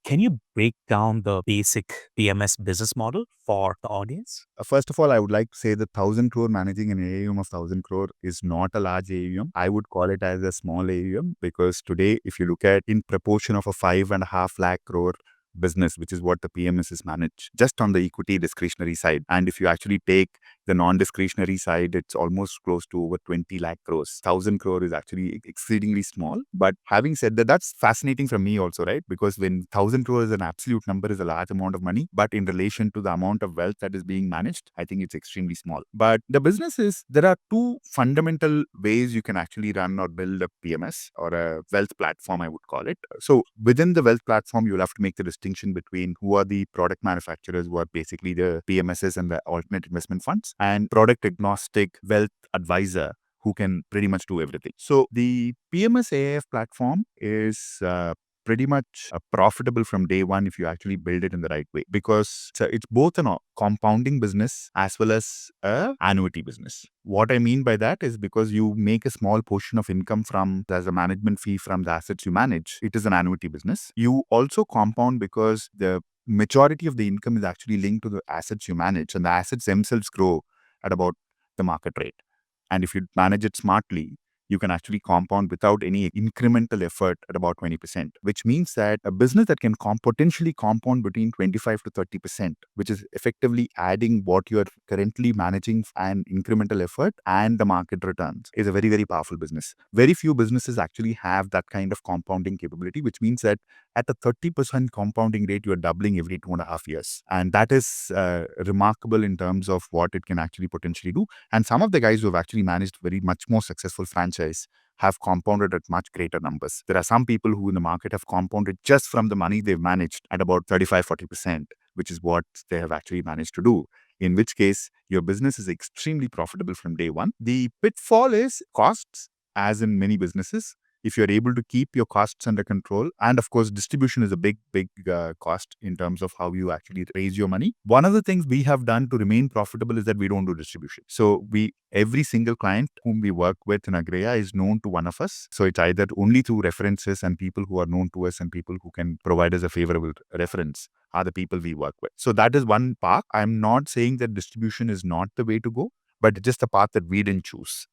Can you break down the basic PMS business model for the audience? First of all, I would like to say that 1,000 crore managing an AUM of 1,000 crore is not a large AUM. I would call it as a small AUM because today, if you look at in proportion of a 5.5 lakh crore business, which is what the PMS is managed, just on the equity discretionary side. And if you actually take the non-discretionary side, it's almost close to over 20 lakh crores. 1,000 crore is actually exceedingly small. But having said that, that's fascinating for me also, right? Because when 1,000 crore is an absolute number, is a large amount of money, but in relation to the amount of wealth that is being managed, I think it's extremely small. But the business is, there are two fundamental ways you can actually run or build a PMS or a wealth platform, I would call it. So within the wealth platform, you'll have to make the distinction between who are the product manufacturers, who are basically the PMSs and the alternate investment funds, and product agnostic wealth advisor who can pretty much do everything. So the PMS AIF platform is pretty much profitable from day one if you actually build it in the right way, because it's both a compounding business as well as a annuity business. What I mean by that is because you make a small portion of income from as a management fee from the assets you manage. It is an annuity business. You also compound because the majority of the income is actually linked to the assets you manage, and the assets themselves grow at about the market rate. And if you manage it smartly, you can actually compound without any incremental effort at about 20%, which means that a business that can potentially compound between 25 to 30%, which is effectively adding what you are currently managing and incremental effort and the market returns, is a very, very powerful business. Very few businesses actually have that kind of compounding capability, which means that at a 30% compounding rate, you are doubling every 2.5 years. And that is remarkable in terms of what it can actually potentially do. And some of the guys who have actually managed very much more successful franchise have compounded at much greater numbers. There are some people who in the market have compounded just from the money they've managed at about 35-40%, which is what they have actually managed to do. In which case, your business is extremely profitable from day one. The pitfall is costs, as in many businesses. If you're able to keep your costs under control, and of course, distribution is a big cost in terms of how you actually raise your money. One of the things we have done to remain profitable is that we don't do distribution. So every single client whom we work with in Agreya is known to one of us. So it's either only through references and people who are known to us and people who can provide us a favorable reference are the people we work with. So that is one path. I'm not saying that distribution is not the way to go, but it's just a path that we didn't choose.